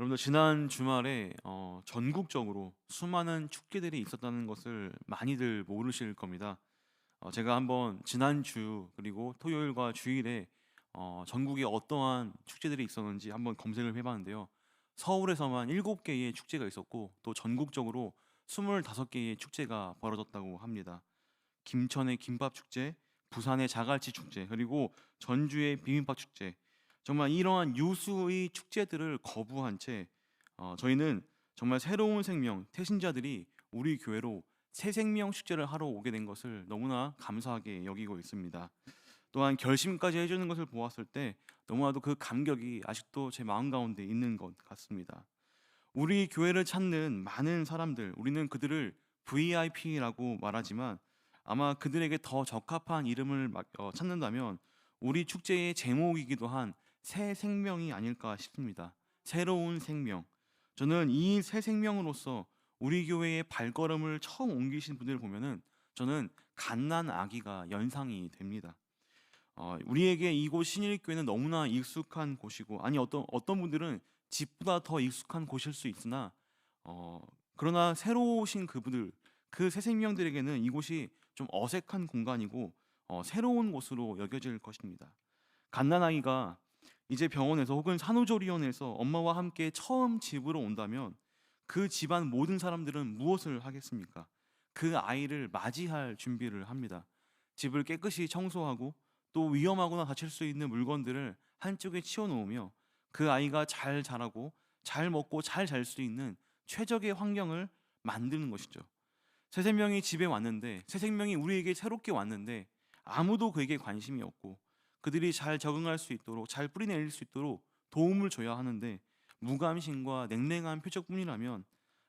여러분들 지난 주말에 전국적으로 수많은 축제들이 있었다는 것을 많이들 모르실 겁니다. 제가 한번 지난주 그리고 토요일과 주일에 전국에 어떠한 축제들이 있었는지 한번 검색을 해봤는데요. 서울에서만 7개의 축제가 있었고 또 전국적으로 25개의 축제가 벌어졌다고 합니다. 김천의 김밥 축제, 부산의 자갈치 축제, 그리고 전주의 비빔밥 축제. 정말 이러한 유수의 축제들을 거부한 채 저희는 정말 새로운 생명, 태신자들이 우리 교회로 새 생명 축제를 하러 오게 된 것을 너무나 감사하게 여기고 있습니다. 또한 결심까지 해주는 것을 보았을 때 너무나도 그 감격이 아직도 제 마음 가운데 있는 것 같습니다. 우리 교회를 찾는 많은 사람들, 우리는 그들을 VIP라고 말하지만 아마 그들에게 더 적합한 이름을 찾는다면 우리 축제의 제목이기도 한 새 생명이 아닐까 싶습니다. 새로운 생명. 저는 이 새 생명으로서 우리 교회의 발걸음을 처음 옮기신 분들을 보면은 저는 갓난 아기가 연상이 됩니다. 우리에게 이곳 신일교회는 너무나 익숙한 곳이고, 아니 어떤 분들은 집보다 더 익숙한 곳일 수 있으나 어, 그러나 새로 오신 그분들, 그 새 생명들에게는 이곳이 좀 어색한 공간이고 새로운 곳으로 여겨질 것입니다. 갓난아이가 이제 병원에서 혹은 산후조리원에서 엄마와 함께 처음 집으로 온다면 그 집안 모든 사람들은 무엇을 하겠습니까? 그 아이를 맞이할 준비를 합니다. 집을 깨끗이 청소하고 또 위험하거나 다칠 수 있는 물건들을 한쪽에 치워놓으며 그 아이가 잘 자라고 잘 먹고 잘 잘 수 있는 최적의 환경을 만드는 것이죠. 새 생명이 집에 왔는데, 새 생명이 우리에게 새롭게 왔는데 아무도 그에게 관심이 없고 그들이 잘 적응할 수 있도록, 잘 뿌리내릴 수 있도록 도움을 줘야 하는데 무감심과 냉랭한 표적뿐이라면,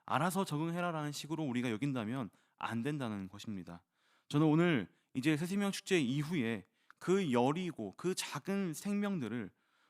알아서 적응해라라는 식으로 우리가 여긴다면 안 된다는 것입니다. 저는 오늘 이제 새생명 축제 이후에 그 여리고 그 작은 생명들을,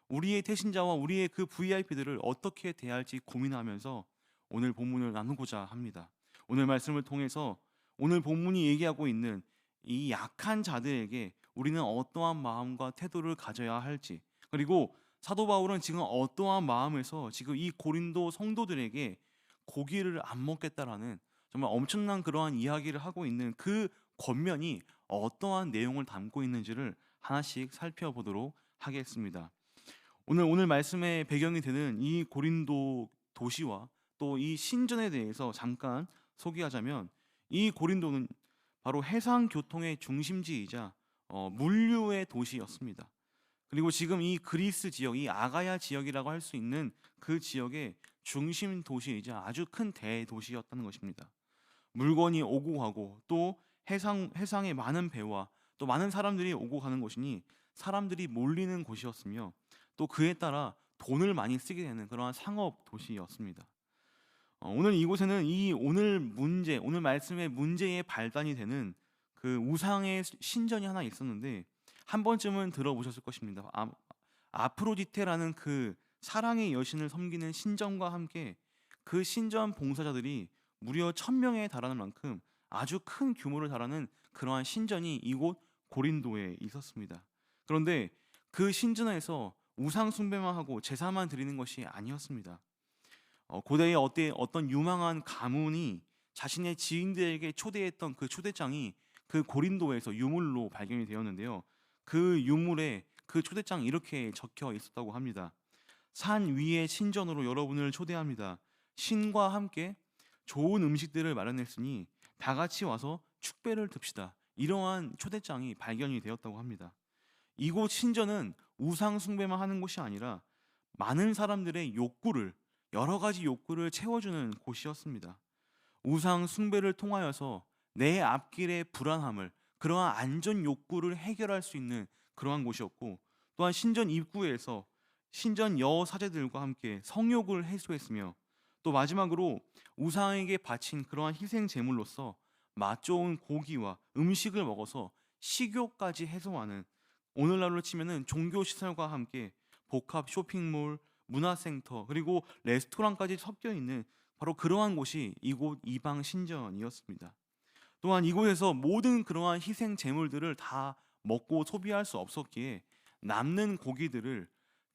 우리의 태신자와 우리의 그 VIP들을 어떻게 대할지 고민하면서 오늘 본문을 나누고자 합니다. 오늘 말씀을 통해서 오늘 본문이 얘기하고 있는 이 약한 자들에게 우리는 어떠한 마음과 태도를 가져야 할지, 그리고 사도 바울은 지금 어떠한 마음에서 지금 이 고린도 성도들에게 고기를 안 먹겠다라는 정말 엄청난 그러한 이야기를 하고 있는 그 권면이 어떠한 내용을 담고 있는지를 하나씩 살펴보도록 하겠습니다. 오늘 말씀의 배경이 되는 이 고린도 도시와 또 이 신전에 대해서 잠깐 소개하자면, 이 고린도는 바로 해상 교통의 중심지이자 물류의 도시였습니다. 그리고 지금 이 그리스 지역, 이 아가야 지역이라고 할 수 있는 그 지역의 중심 도시이자 아주 큰 대도시였다는 것입니다. 물건이 오고 가고 또 해상에 많은 배와 또 많은 사람들이 오고 가는 곳이니 사람들이 몰리는 곳이었으며 또 그에 따라 돈을 많이 쓰게 되는 그러한 상업 도시였습니다. 오늘 이곳에는 이 오늘 말씀의 문제의 발단이 되는 그 우상의 신전이 하나 있었는데 한 번쯤은 들어보셨을 것입니다. 아프로디테라는 그 사랑의 여신을 섬기는 신전과 함께 그 신전 봉사자들이 무려 1,000명에 달하는 만큼 아주 큰 규모를 달하는 그러한 신전이 이곳 고린도에 있었습니다. 그런데 그 신전에서 우상 숭배만 하고 제사만 드리는 것이 아니었습니다. 고대의 어떤 유망한 가문이 자신의 지인들에게 초대했던 그 초대장이 그 고린도에서 유물로 발견이 되었는데요. 그 유물에 그 초대장이 이렇게 적혀 있었다고 합니다. 산 위의 신전으로 여러분을 초대합니다. 신과 함께 좋은 음식들을 마련했으니 다 같이 와서 축배를 듭시다. 이러한 초대장이 발견이 되었다고 합니다. 이곳 신전은 우상 숭배만 하는 곳이 아니라 많은 사람들의 여러 가지 욕구를 채워주는 곳이었습니다. 우상 숭배를 통하여서 내 앞길의 불안함을, 그러한 안전 욕구를 해결할 수 있는 그러한 곳이었고, 또한 신전 입구에서 신전 여사제들과 함께 성욕을 해소했으며, 또 마지막으로 우상에게 바친 그러한 희생 제물로서 맛 좋은 고기와 음식을 먹어서 식욕까지 해소하는, 오늘날로 치면은 종교 시설과 함께 복합 쇼핑몰, 문화센터, 그리고 레스토랑까지 섞여 있는 바로 그러한 곳이 이곳 이방 신전이었습니다. 또한 이곳에서 모든 그러한 희생 제물들을 다 먹고 소비할 수 없었기에 남는 고기들을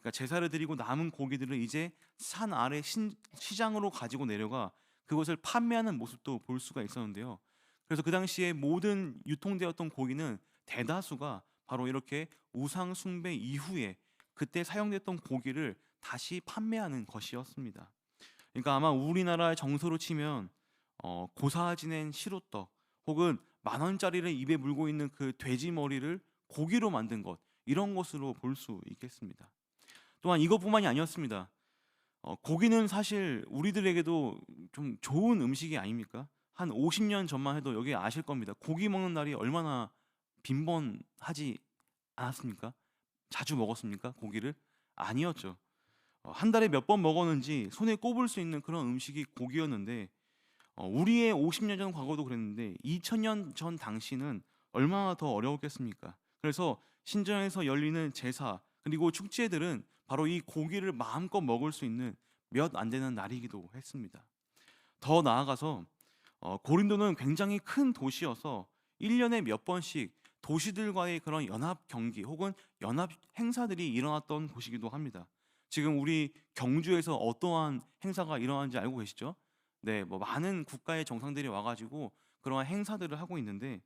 그러니까 제사를 드리고 남은 고기들을 이제 산 아래 시장으로 가지고 내려가 그것을 판매하는 모습도 볼 수가 있었는데요. 그래서 그 당시에 모든 유통되었던 고기는 대다수가 바로 이렇게 우상 숭배 이후에 그때 사용됐던 고기를 다시 판매하는 것이었습니다. 그러니까 아마 우리나라의 정서로 치면 고사 지낸 시루떡 혹은 10,000원짜리를 입에 물고 있는 그 돼지 머리를 고기로 만든 것, 이런 것으로 볼 수 있겠습니다. 또한 이것뿐만이 아니었습니다. 고기는 사실 우리들에게도 좀 좋은 음식이 아닙니까? 한 50년 전만 해도 여기 아실 겁니다. 고기 먹는 날이 얼마나 빈번하지 않았습니까? 자주 먹었습니까? 고기를? 아니었죠. 한 달에 몇 번 먹었는지 손에 꼽을 수 있는 그런 음식이 고기였는데, 우리의 50년 전 과거도 그랬는데 2000년 전 당시는 얼마나 더 어려웠겠습니까? 그래서 신전에서 열리는 제사 그리고 축제들은 바로 이 고기를 마음껏 먹을 수 있는 몇 안 되는 날이기도 했습니다. 더 나아가서 고린도는 굉장히 큰 도시여서 1년에 몇 번씩 도시들과의 그런 연합 경기 혹은 연합 행사들이 일어났던 곳이기도 합니다. 지금 우리 경주에서 어떠한 행사가 일어나는지 알고 계시죠? 네, 뭐 많은 국가의 정상들이 와가지고 그러한 행사들을 하고 있는데,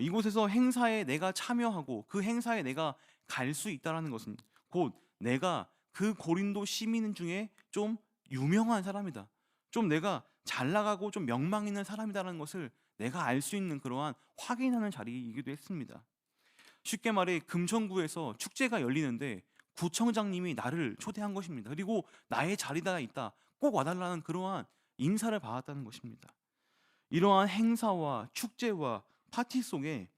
이곳에서 행사에 내가 참여하고 그 행사에 내가 갈 수 있다라는 것은 곧 내가 그 고린도 시민 중에 좀 유명한 사람이다, 좀 내가 잘 나가고 좀 명망 있는 사람이다라는 것을 내가 알 수 있는 그러한 확인하는 자리이기도 했습니다. 쉽게 말해 금천구에서 축제가 열리는데 구청장님이 나를 초대한 것입니다. 그리고 나의 자리가 있다, 꼭 와달라는 그러한 인사를 받았다는 것입니다. 이러한 행사와 축제와 파티 속에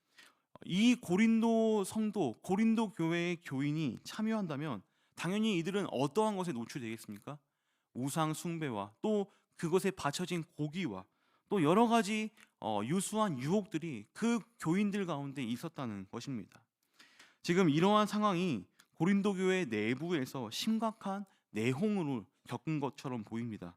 이 고린도 성도, 고린도 교회의 교인이 참여한다면 당연히 이들은 어떠한 것에 노출되겠습니까? 우상 숭배와 또 그것에 바쳐진 고기와 또 여러 가지 유수한 유혹들이 그 교인들 가운데 있었다는 것입니다. 지금 이러한 상황이 고린도 교회 내부에서 심각한 내홍으로 겪은 것처럼 보입니다.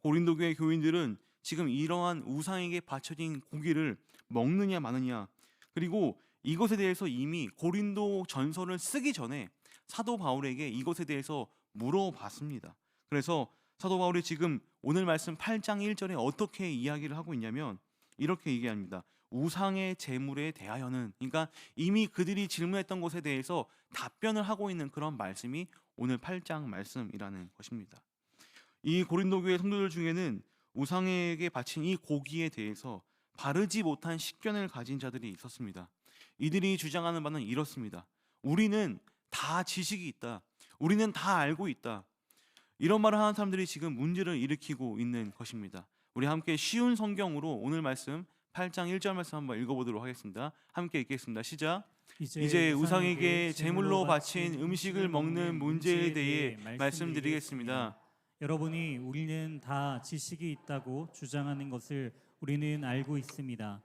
고린도 교회 교인들은 지금 이러한 우상에게 바쳐진 고기를 먹느냐 마느냐, 그리고 이것에 대해서 이미 고린도 전서를 쓰기 전에 사도 바울에게 이것에 대해서 물어봤습니다. 그래서 사도 바울이 지금 오늘 말씀 8장 1절에 어떻게 이야기를 하고 있냐면 이렇게 얘기합니다. 우상의 제물에 대하여는, 그러니까 이미 그들이 질문했던 것에 대해서 답변을 하고 있는 그런 말씀이 오늘 8장 말씀이라는 것입니다. 이 고린도 교회 성도들 중에는 우상에게 바친 이 고기에 대해서 바르지 못한 식견을 가진 자들이 있었습니다. 이들이 주장하는 바는 이렇습니다. 우리는 다 지식이 있다, 우리는 다 알고 있다, 이런 말을 하는 사람들이 지금 문제를 일으키고 있는 것입니다. 우리 함께 쉬운 성경으로 오늘 말씀 8장 1절 말씀 한번 읽어보도록 하겠습니다. 함께 읽겠습니다. 시작. 이제 우상에게 제물로 바친 음식을 먹는 문제에 대해 말씀드리겠습니다. 여러분이 우리는 다 지식이 있다고 주장하는 것을 우리는 알고 있습니다.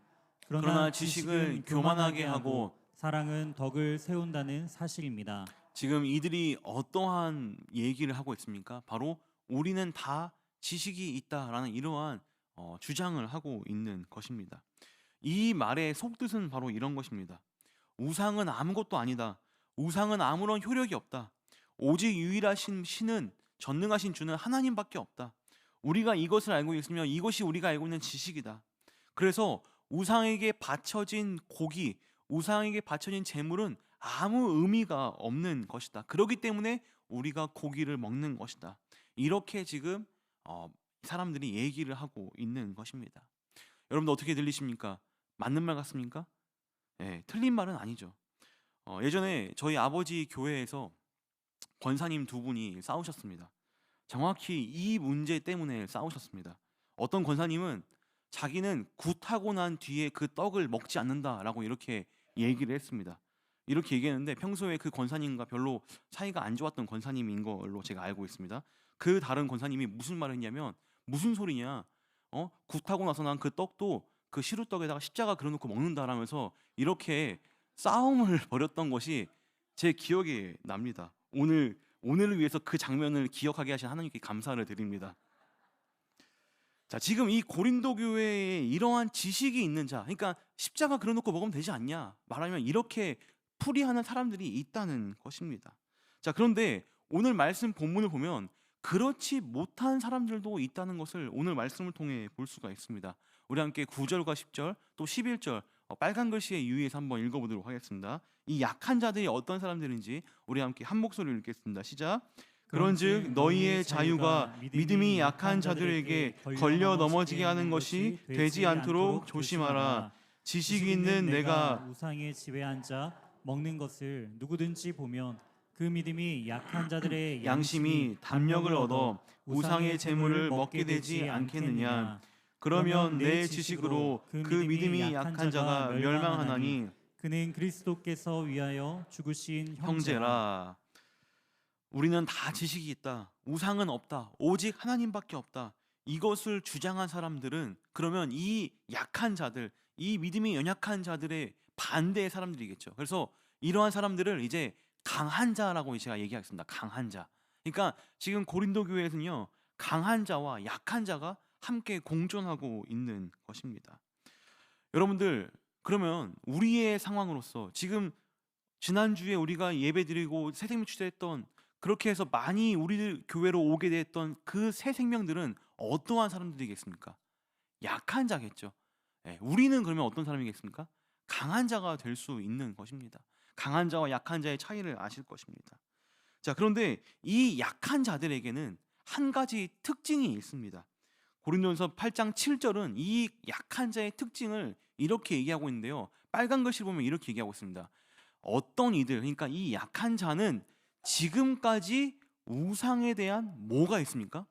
그러나 지식은 교만하게 하고 사랑은 덕을 세운다는 사실입니다. 지금 이들이 어떠한 얘기를 하고 있습니까? 바로 우리는 다 지식이 있다라는 이러한 주장을 하고 있는 것입니다. 이 말의 속뜻은 바로 이런 것입니다. 우상은 아무것도 아니다, 우상은 아무런 효력이 없다, 오직 유일하신 신은, 전능하신 주는 하나님밖에 없다, 우리가 이것을 알고 있으면 이것이 우리가 알고 있는 지식이다. 그래서 우상에게 바쳐진 고기, 우상에게 바쳐진 제물은 아무 의미가 없는 것이다. 그렇기 때문에 우리가 고기를 먹는 것이다. 이렇게 지금 사람들이 얘기를 하고 있는 것입니다. 여러분들 어떻게 들리십니까? 맞는 말 같습니까? 네, 틀린 말은 아니죠. 예전에 저희 아버지 교회에서 권사님 두 분이 싸우셨습니다. 정확히 이 문제 때문에 싸우셨습니다. 어떤 권사님은 자기는 굿하고 난 뒤에 그 떡을 먹지 않는다라고 이렇게 얘기를 했습니다. 이렇게 얘기했는데 평소에 그 권사님과 별로 사이가 안 좋았던 권사님인 걸로 제가 알고 있습니다. 그 다른 권사님이 무슨 말을 했냐면, 무슨 소리냐, 굿하고 나서 난 그 떡도 그 시루떡에다가 십자가 그려놓고 먹는다라면서 이렇게 싸움을 벌였던 것이 제 기억에 납니다. 오늘을 위해서 그 장면을 기억하게 하신 하나님께 감사를 드립니다. 자, 지금 이 고린도 교회에 이러한 지식이 있는 자, 그러니까 십자가 그려놓고 먹으면 되지 않냐 말하면 이렇게 풀이하는 사람들이 있다는 것입니다. 자, 그런데 오늘 말씀 본문을 보면 그렇지 못한 사람들도 있다는 것을 오늘 말씀을 통해 볼 수가 있습니다. 우리 함께 9절과 10절 또 11절 빨간 글씨에 유의해서 한번 읽어보도록 하겠습니다. 이 약한 자들이 어떤 사람들인지 우리 함께 한 목소리로 읽겠습니다. 시작. 그런즉 너희의 자유가 믿음이 약한 자들에게 걸려 넘어지게 하는 것이 되지 않도록 조심하라. 지식이 있는 내가 우상의 집에 앉아 먹는 것을 누구든지 보면 그 믿음이 약한 자들의 양심이 담력을 얻어 우상의 재물을 먹게 되지 않겠느냐. 그러면 내 지식으로 그 믿음이 약한 자가 멸망하나니 그는 그리스도께서 위하여 죽으신 형제라. 형제라. 우리는 다 지식이 있다. 우상은 없다. 오직 하나님밖에 없다. 이것을 주장한 사람들은 그러면 이 약한 자들, 이 믿음이 연약한 자들의 반대의 사람들이겠죠. 그래서 이러한 사람들을 이제 강한 자라고 제가 얘기하겠습니다. 강한 자. 그러니까 지금 고린도 교회에서는요, 강한 자와 약한 자가 함께 공존하고 있는 것입니다. 여러분들, 그러면 우리의 상황으로서 지금 지난주에 우리가 예배드리고 새생명 추대했던, 그렇게 해서 많이 우리 교회로 오게 됐던 그 새 생명들은 어떠한 사람들이겠습니까? 약한 자겠죠. 우리는 그러면 어떤 사람이겠습니까? 강한 자가 될 수 있는 것입니다. 강한 자와 약한 자의 차이를 아실 것입니다. 자, 그런데 이 약한 자들에게는 한 가지 특징이 있습니다. 고린도전서 8장 7절은 이 약한 자의 특징을 이렇게 얘기하고 있는데요. 빨간 글씨 보면 이렇게 얘기하고 있습니다. 어떤 이들, 그러니까 이 약한 자는 지금까지 우상에 대한 뭐가 있습니까?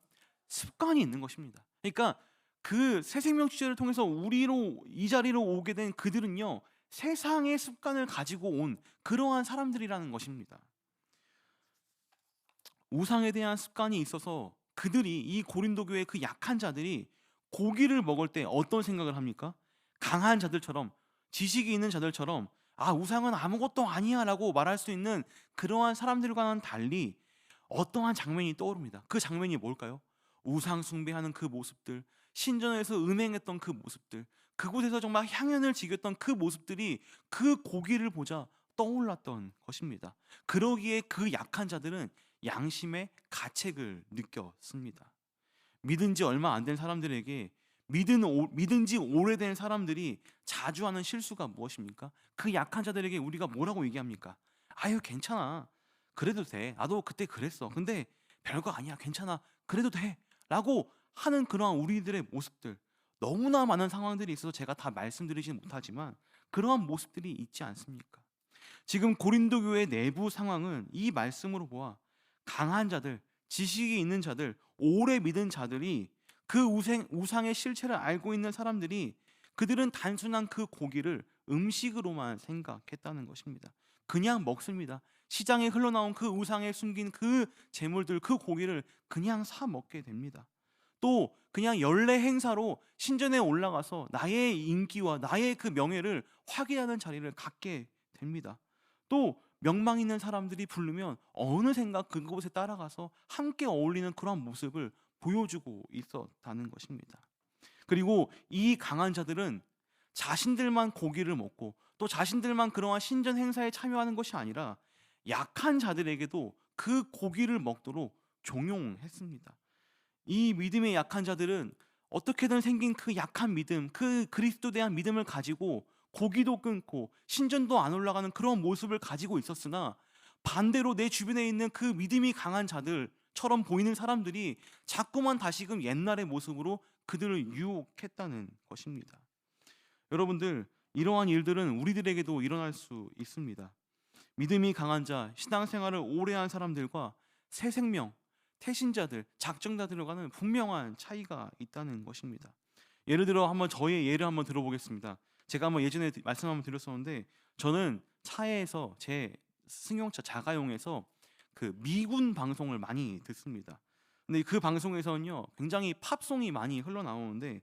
습관이 있는 것입니다. 그러니까 그 새생명 취재를 통해서 우리로 이 자리로 오게 된 그들은요, 세상의 습관을 가지고 온 그러한 사람들이라는 것입니다. 우상에 대한 습관이 있어서 그들이, 이 고린도 교회 그 약한 자들이 고기를 먹을 때 어떤 생각을 합니까? 강한 자들처럼, 지식이 있는 자들처럼 우상은 아무것도 아니야 라고 말할 수 있는 그러한 사람들과는 달리 어떠한 장면이 떠오릅니다. 그 장면이 뭘까요? 우상 숭배하는 그 모습들, 신전에서 음행했던 그 모습들, 그곳에서 정말 향연을 지겼던 그 모습들이 그 고기를 보자 떠올랐던 것입니다. 그러기에 그 약한 자들은 양심의 가책을 느꼈습니다. 믿은 지 얼마 안 된 사람들에게, 믿은 지 오래된 사람들이 자주 하는 실수가 무엇입니까? 그 약한 자들에게 우리가 뭐라고 얘기합니까? 아유, 괜찮아, 그래도 돼, 나도 그때 그랬어, 근데 별거 아니야, 괜찮아, 그래도 돼 라고 하는 그러한 우리들의 모습들, 너무나 많은 상황들이 있어서 제가 다 말씀드리지는 못하지만 그러한 모습들이 있지 않습니까? 지금 고린도 교회 내부 상황은 이 말씀으로 보아 강한 자들, 지식이 있는 자들, 오래 믿은 자들이 그 우상의 실체를 알고 있는 사람들이, 그들은 단순한 그 고기를 음식으로만 생각했다는 것입니다. 그냥 먹습니다. 시장에 흘러나온 그 우상에 숨긴 그 재물들, 그 고기를 그냥 사 먹게 됩니다. 또 그냥 연례 행사로 신전에 올라가서 나의 인기와 나의 그 명예를 확인하는 자리를 갖게 됩니다. 또 명망 있는 사람들이 부르면 어느샌가 그곳에 따라가서 함께 어울리는 그런 모습을 보여주고 있었다는 것입니다. 그리고 이 강한 자들은 자신들만 고기를 먹고 또 자신들만 그러한 신전 행사에 참여하는 것이 아니라 약한 자들에게도 그 고기를 먹도록 종용했습니다. 이 믿음의 약한 자들은 어떻게든 생긴 그 약한 믿음, 그 그리스도에 대한 믿음을 가지고 고기도 끊고 신전도 안 올라가는 그런 모습을 가지고 있었으나, 반대로 내 주변에 있는 그 믿음이 강한 자들처럼 보이는 사람들이 자꾸만 다시금 옛날의 모습으로 그들을 유혹했다는 것입니다. 여러분들, 이러한 일들은 우리들에게도 일어날 수 있습니다. 믿음이 강한 자, 신앙생활을 오래 한 사람들과 새 생명, 태신자들, 작정자들과는 분명한 차이가 있다는 것입니다. 예를 들어 한번 저의 예를 한번 들어보겠습니다. 제가 한번 예전에 말씀 한번 드렸었는데, 저는 차에서 제 승용차 자가용에서 그 미군 방송을 많이 듣습니다. 근데 그 방송에서는요, 굉장히 팝송이 많이 흘러나오는데,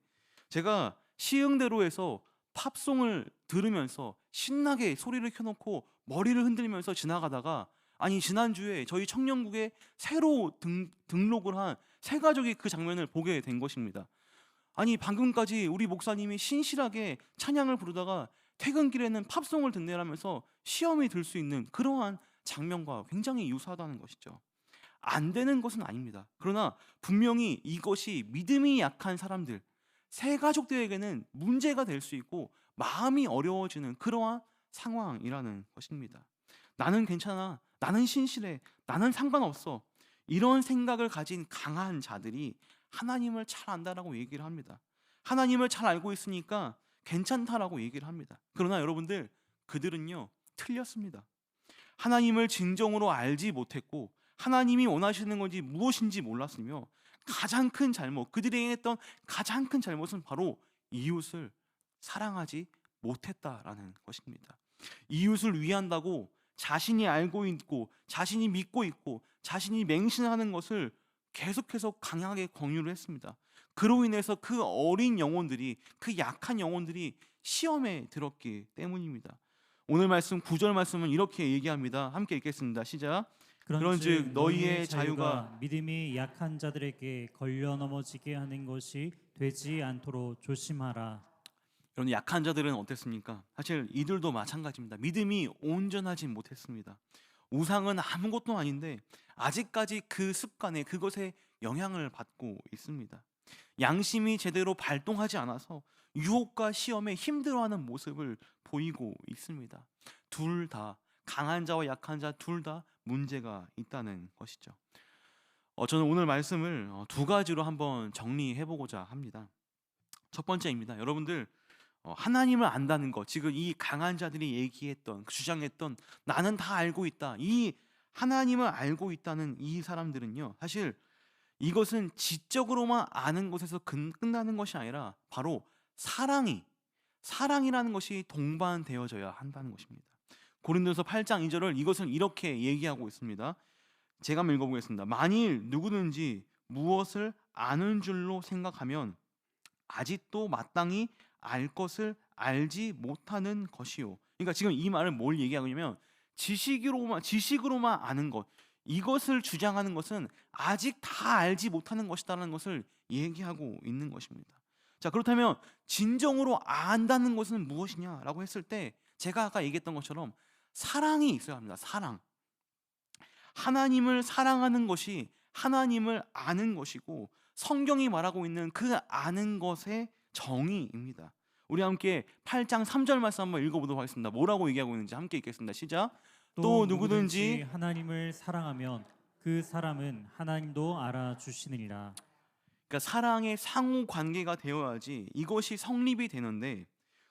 제가 시흥대로에서 팝송을 들으면서 신나게 소리를 켜놓고 머리를 흔들면서 지나가다가, 아니 지난주에 저희 청년국에 새로 등록을 한 새 가족이 그 장면을 보게 된 것입니다. 아니 방금까지 우리 목사님이 신실하게 찬양을 부르다가 퇴근길에는 팝송을 듣네라면서 시험이 들 수 있는 그러한 장면과 굉장히 유사하다는 것이죠. 안 되는 것은 아닙니다. 그러나 분명히 이것이 믿음이 약한 사람들, 새 가족들에게는 문제가 될 수 있고 마음이 어려워지는 그러한 상황이라는 것입니다. 나는 괜찮아. 나는 신실해. 나는 상관없어. 이런 생각을 가진 강한 자들이 하나님을 잘 안다라고 얘기를 합니다. 하나님을 잘 알고 있으니까 괜찮다라고 얘기를 합니다. 그러나 여러분들, 그들은요, 틀렸습니다. 하나님을 진정으로 알지 못했고 하나님이 원하시는 건지 무엇인지 몰랐으며 가장 큰 잘못, 그들이 했던 가장 큰 잘못은 바로 이웃을 사랑하지 못했다라는 것입니다. 이웃을 위한다고 자신이 알고 있고 자신이 믿고 있고 자신이 맹신하는 것을 계속해서 강하게 권유를 했습니다. 그로 인해서 그 어린 영혼들이, 그 약한 영혼들이 시험에 들었기 때문입니다. 오늘 말씀 9절 말씀은 이렇게 얘기합니다. 함께 읽겠습니다. 시작. 그런즉 너희의 자유가 믿음이 약한 자들에게 걸려 넘어지게 하는 것이 되지 않도록 조심하라. 여러분, 약한 자들은 어땠습니까? 사실 이들도 마찬가지입니다. 믿음이 온전하지 못했습니다. 우상은 아무것도 아닌데 아직까지 그 습관에, 그것에 영향을 받고 있습니다. 양심이 제대로 발동하지 않아서 유혹과 시험에 힘들어하는 모습을 보이고 있습니다. 둘 다, 강한 자와 약한 자 둘 다 문제가 있다는 것이죠. 저는 오늘 말씀을 두 가지로 한번 정리해 보고자 합니다. 첫 번째입니다. 여러분들, 하나님을 안다는 것, 지금 이 강한 자들이 얘기했던, 주장했던 나는 다 알고 있다, 이 하나님을 알고 있다는 이 사람들은요, 사실 이것은 지적으로만 아는 것에서 끝나는 것이 아니라 바로 사랑이라는 것이 동반되어져야 한다는 것입니다. 고린도서 8장 2절을 이것을 이렇게 얘기하고 있습니다. 제가 한번 읽어보겠습니다. 만일 누구든지 무엇을 아는 줄로 생각하면 아직도 마땅히 알 것을 알지 못하는 것이요. 그러니까 지금 이 말을 뭘 얘기하고 있냐면 지식으로만 아는 것, 이것을 주장하는 것은 아직 다 알지 못하는 것이다라는 것을 얘기하고 있는 것입니다. 자, 그렇다면 진정으로 안다는 것은 무엇이냐라고 했을 때 제가 아까 얘기했던 것처럼 사랑이 있어야 합니다. 사랑. 하나님을 사랑하는 것이 하나님을 아는 것이고 성경이 말하고 있는 그 아는 것의 정의입니다. 우리 함께 8장 3절 말씀 한번 읽어보도록 하겠습니다. 뭐라고 얘기하고 있는지 함께 읽겠습니다. 시작. 또 누구든지 하나님을 사랑하면 그 사람은 하나님도 알아주시느니라. 그러니까 사랑의 상호 관계가 되어야지 이것이 성립이 되는데,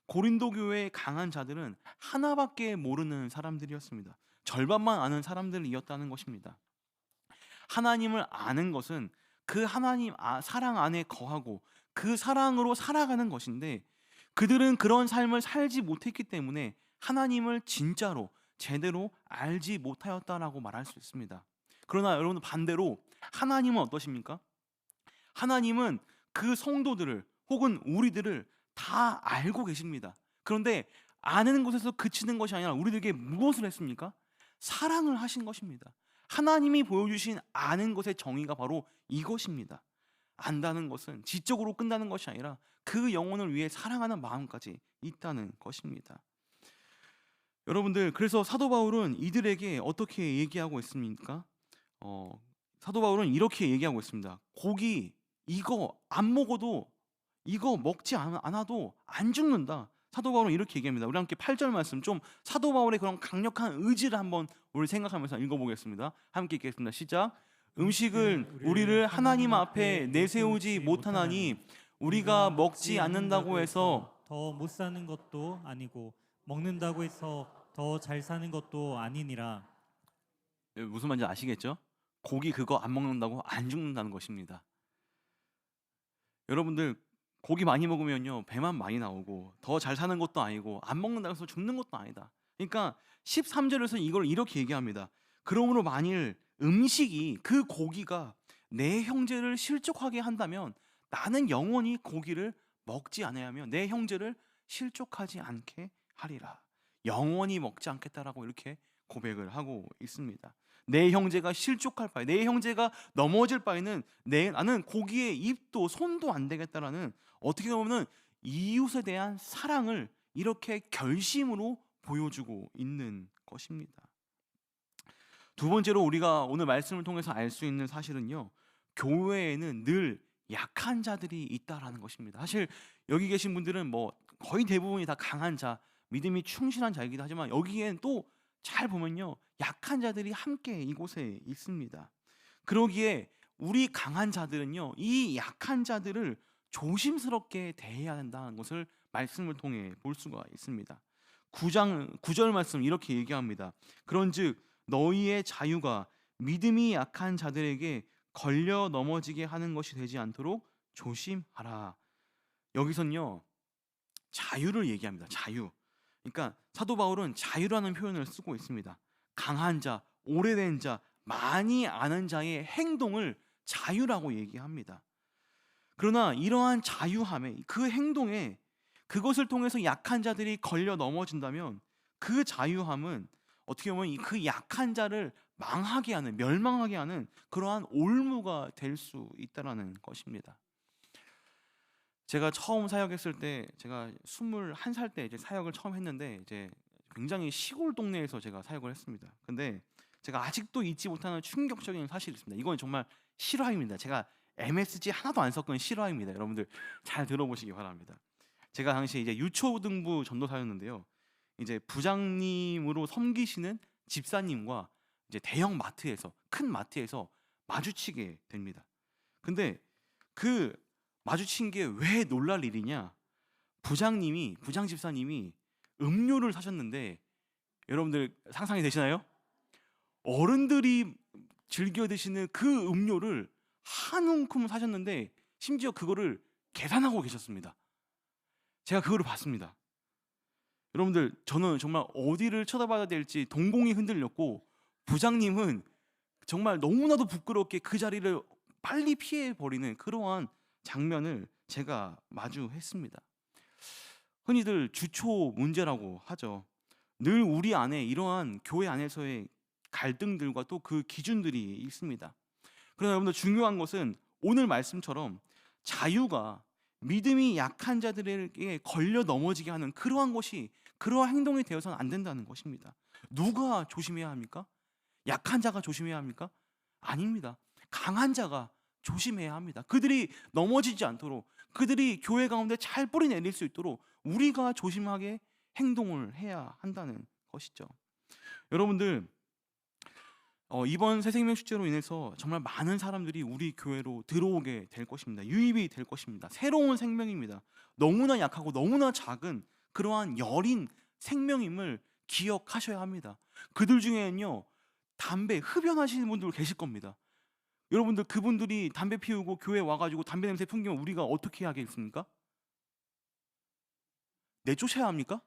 고린도 교회의 강한 자들은 하나밖에 모르는 사람들이었습니다. 절반만 아는 사람들이었다는 것입니다. 하나님을 아는 것은 그 하나님 사랑 안에 거하고 그 사랑으로 살아가는 것인데, 그들은 그런 삶을 살지 못했기 때문에 하나님을 진짜로 제대로 알지 못하였다라고 말할 수 있습니다. 그러나 여러분, 반대로 하나님은 어떠십니까? 하나님은 그 성도들을 혹은 우리들을 다 알고 계십니다. 그런데 아는 것에서 그치는 것이 아니라 우리들에게 무엇을 했습니까? 사랑을 하신 것입니다. 하나님이 보여주신 아는 것의 정의가 바로 이것입니다. 안다는 것은 지적으로 끝나는 것이 아니라 그 영혼을 위해 사랑하는 마음까지 있다는 것입니다. 여러분들, 그래서 사도 바울은 이들에게 어떻게 얘기하고 있습니까? 사도 바울은 이렇게 얘기하고 있습니다. 고기 이거 안 먹어도, 이거 먹지 않아도 안 죽는다. 사도 바울은 이렇게 얘기합니다. 우리 함께 8절 말씀, 좀 사도 바울의 그런 강력한 의지를 한번 우리 생각하면서 읽어보겠습니다. 함께 읽겠습니다. 시작. 음식은 우리를 하나님 앞에 내세우지 못하나니 우리가 먹지 않는다고 해서 더 못 사는 것도 아니고 먹는다고 해서 더 잘 사는 것도 아니니라. 무슨 말인지 아시겠죠? 고기 그거 안 먹는다고 안 죽는다는 것입니다. 여러분들, 고기 많이 먹으면요 배만 많이 나오고 더 잘 사는 것도 아니고 안 먹는다고 해서 죽는 것도 아니다. 그러니까 13절에서 이걸 이렇게 얘기합니다. 그러므로 만일 음식이, 그 고기가 내 형제를 실족하게 한다면 나는 영원히 고기를 먹지 않아야 하며 내 형제를 실족하지 않게 하리라. 영원히 먹지 않겠다라고 이렇게 고백을 하고 있습니다. 내 형제가 실족할 바에, 내 형제가 넘어질 바에는 나는 고기에 입도 손도 안 대겠다라는, 어떻게 보면 이웃에 대한 사랑을 이렇게 결심으로 보여주고 있는 것입니다. 두 번째로 우리가 오늘 말씀을 통해서 알 수 있는 사실은요. 교회에는 늘 약한 자들이 있다라는 것입니다. 사실 여기 계신 분들은 뭐 거의 대부분이 다 강한 자, 믿음이 충실한 자이기도 하지만 여기엔 또 잘 보면요. 약한 자들이 함께 이곳에 있습니다. 그러기에 우리 강한 자들은요. 이 약한 자들을 조심스럽게 대해야 한다는 것을 말씀을 통해 볼 수가 있습니다. 9장 9절 말씀 이렇게 얘기합니다. 그런즉 너희의 자유가 믿음이 약한 자들에게 걸려 넘어지게 하는 것이 되지 않도록 조심하라. 여기선요. 자유를 얘기합니다. 자유. 그러니까 사도 바울은 자유라는 표현을 쓰고 있습니다. 강한 자, 오래된 자, 많이 아는 자의 행동을 자유라고 얘기합니다. 그러나 이러한 자유함에 그 행동에 그것을 통해서 약한 자들이 걸려 넘어진다면 그 자유함은 어떻게 보면 그 약한 자를 망하게 하는, 멸망하게 하는 그러한 올무가 될 수 있다라는 것입니다. 제가 처음 사역했을 때, 제가 21살 때 이제 사역을 처음 했는데 이제 굉장히 시골 동네에서 제가 사역을 했습니다. 근데 제가 아직도 잊지 못하는 충격적인 사실이 있습니다. 이건 정말 실화입니다. 제가 MSG 하나도 안 섞은 실화입니다. 여러분들 잘 들어보시기 바랍니다. 제가 당시 이제 유초등부 전도사였는데요. 이제 부장님으로 섬기시는 집사님과 이제 대형 마트에서, 큰 마트에서 마주치게 됩니다. 근데 그 마주친 게 왜 놀랄 일이냐? 부장 집사님이 음료를 사셨는데 여러분들 상상이 되시나요? 어른들이 즐겨 드시는 그 음료를 한 움큼 사셨는데 심지어 그거를 계산하고 계셨습니다. 제가 그거를 봤습니다. 여러분들 저는 정말 어디를 쳐다봐야 될지 동공이 흔들렸고 부장님은 정말 너무나도 부끄럽게 그 자리를 빨리 피해 버리는 그러한 장면을 제가 마주했습니다. 흔히들 주초 문제라고 하죠. 늘 우리 안에 이러한 교회 안에서의 갈등들과 또 그 기준들이 있습니다. 그러나 여러분들 중요한 것은 오늘 말씀처럼 자유가 믿음이 약한 자들에게 걸려 넘어지게 하는 그러한 것이, 그러한 행동이 되어서는 안 된다는 것입니다. 누가 조심해야 합니까? 약한 자가 조심해야 합니까? 아닙니다. 강한 자가 조심해야 합니다. 그들이 넘어지지 않도록, 그들이 교회 가운데 잘 뿌리 내릴 수 있도록 우리가 조심하게 행동을 해야 한다는 것이죠. 여러분들 이번 새생명 축제로 인해서 정말 많은 사람들이 우리 교회로 들어오게 될 것입니다. 유입이 될 것입니다. 새로운 생명입니다. 너무나 약하고 너무나 작은 그러한 여린 생명임을 기억하셔야 합니다. 그들 중에는요, 담배 흡연하시는 분들 계실 겁니다. 여러분들 그분들이 담배 피우고 교회 와가지고 담배 냄새 풍기면 우리가 어떻게 하겠습니까? 내쫓아야 합니까?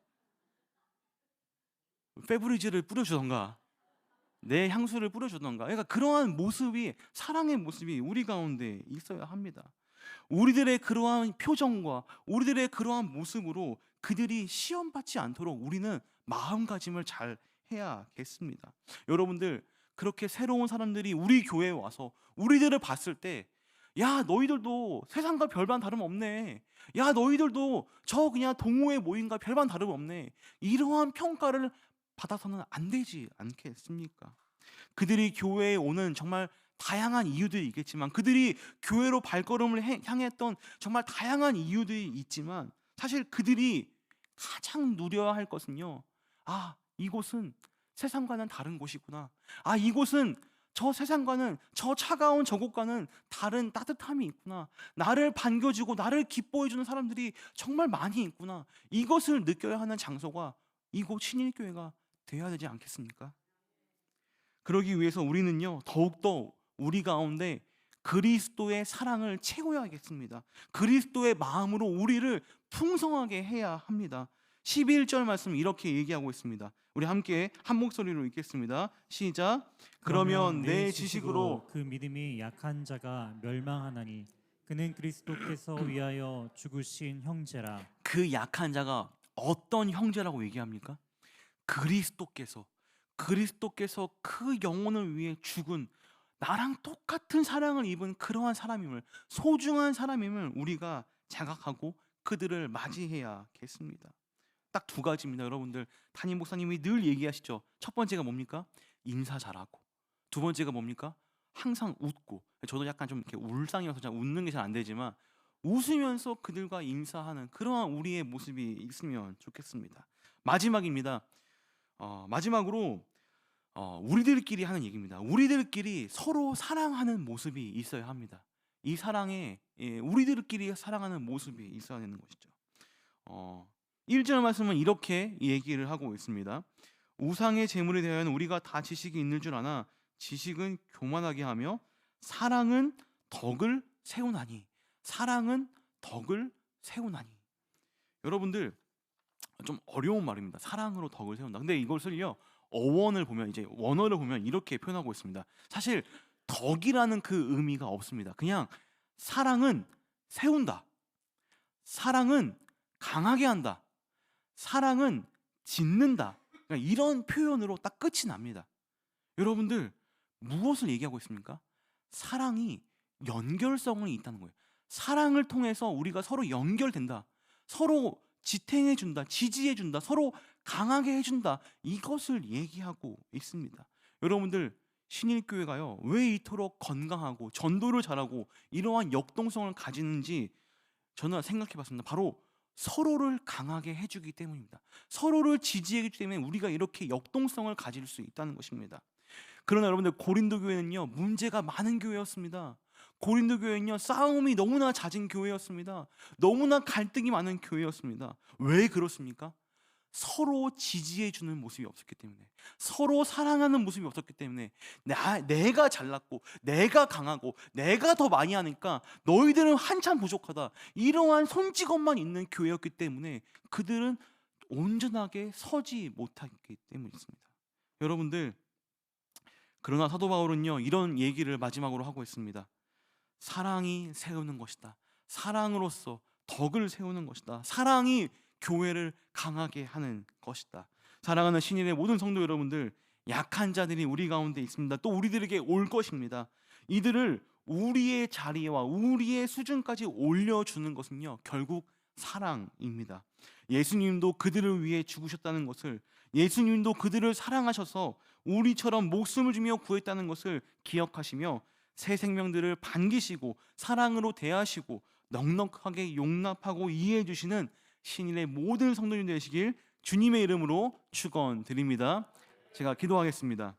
페브리즈를 뿌려주던가 내 향수를 뿌려주던가. 그러니까 그러한 모습이, 사랑의 모습이 우리 가운데 있어야 합니다. 우리들의 그러한 표정과 우리들의 그러한 모습으로 그들이 시험받지 않도록 우리는 마음가짐을 잘 해야겠습니다. 여러분들 그렇게 새로운 사람들이 우리 교회에 와서 우리들을 봤을 때, 야 너희들도 세상과 별반 다름없네, 야 너희들도 저 그냥 동호회 모임과 별반 다름없네, 이러한 평가를 받아서는 안 되지 않겠습니까? 그들이 교회에 오는 정말 다양한 이유들이 있겠지만, 그들이 교회로 발걸음을 향했던 정말 다양한 이유들이 있지만, 사실 그들이 가장 누려야 할 것은요, 아 이곳은 세상과는 다른 곳이구나, 아 이곳은 저 세상과는, 저 차가운 저곳과는 다른 따뜻함이 있구나, 나를 반겨주고 나를 기뻐해주는 사람들이 정말 많이 있구나, 이것을 느껴야 하는 장소가 이곳 신일교회가 되어야 되지 않겠습니까? 그러기 위해서 우리는요, 더욱더 우리 가운데 그리스도의 사랑을 채워야겠습니다. 그리스도의 마음으로 우리를 풍성하게 해야 합니다. 11절 말씀 이렇게 얘기하고 있습니다. 우리 함께 한 목소리로 읽겠습니다. 시작. 그러면 내 지식으로 그 믿음이 약한 자가 멸망하나니 그는 그리스도께서 위하여 죽으신 형제라. 그 약한 자가 어떤 형제라고 얘기합니까? 그리스도께서 그 영혼을 위해 죽은, 나랑 똑같은 사랑을 입은 그러한 사람임을, 소중한 사람임을 우리가 자각하고 그들을 맞이해야겠습니다. 딱 두 가지입니다. 여러분들 담임 목사님이 늘 얘기하시죠. 첫 번째가 뭡니까? 인사 잘하고, 두 번째가 뭡니까? 항상 웃고, 저도 약간 좀 이렇게 울상이어서 잘 웃는 게 잘 안 되지만 웃으면서 그들과 인사하는 그러한 우리의 모습이 있으면 좋겠습니다. 마지막입니다. 마지막으로 우리들끼리 하는 얘기입니다. 우리들끼리 서로 사랑하는 모습이 있어야 합니다. 이 사랑에 우리들끼리 사랑하는 모습이 있어야 되는 것이죠. 1절 말씀은 이렇게 얘기를 하고 있습니다. 우상의 제물에 대하여는 우리가 다 지식이 있는 줄 아나 지식은 교만하게 하며 사랑은 덕을 세우나니. 사랑은 덕을 세우나니. 여러분들, 좀 어려운 말입니다. 사랑으로 덕을 세운다. 근데 이것을요, 어원을 보면, 이제 원어를 보면 이렇게 표현하고 있습니다. 사실 덕이라는 그 의미가 없습니다. 그냥 사랑은 세운다. 사랑은 강하게 한다. 사랑은 짓는다. 그러니까 이런 표현으로 딱 끝이 납니다. 여러분들, 무엇을 얘기하고 있습니까? 사랑이 연결성이 있다는 거예요. 사랑을 통해서 우리가 서로 연결된다. 서로 지탱해준다. 지지해준다. 서로 강하게 해준다. 이것을 얘기하고 있습니다. 여러분들, 신일교회가요, 왜 이토록 건강하고 전도를 잘하고 이러한 역동성을 가지는지 저는 생각해 봤습니다. 바로 서로를 강하게 해주기 때문입니다. 서로를 지지해주기 때문에 우리가 이렇게 역동성을 가질 수 있다는 것입니다. 그러나 여러분들, 고린도 교회는요, 문제가 많은 교회였습니다. 고린도 교회는요, 싸움이 너무나 잦은 교회였습니다. 너무나 갈등이 많은 교회였습니다. 왜 그렇습니까? 서로 지지해주는 모습이 없었기 때문에, 서로 사랑하는 모습이 없었기 때문에, 내가 잘났고 내가 강하고 내가 더 많이 하니까 너희들은 한참 부족하다, 이러한 손찌검만 있는 교회였기 때문에 그들은 온전하게 서지 못하기 때문이었습니다. 여러분들, 그러나 사도 바울은요, 이런 얘기를 마지막으로 하고 있습니다. 사랑이 세우는 것이다. 사랑으로서 덕을 세우는 것이다. 사랑이 교회를 강하게 하는 것이다. 사랑하는 신일의 모든 성도 여러분들, 약한 자들이 우리 가운데 있습니다. 또 우리들에게 올 것입니다. 이들을 우리의 자리와 우리의 수준까지 올려주는 것은요, 결국 사랑입니다. 예수님도 그들을 위해 죽으셨다는 것을, 예수님도 그들을 사랑하셔서 우리처럼 목숨을 주며 구했다는 것을 기억하시며 새 생명들을 반기시고 사랑으로 대하시고 넉넉하게 용납하고 이해해 주시는 신일의 모든 성도님 되시길 주님의 이름으로 축원드립니다. 제가 기도하겠습니다.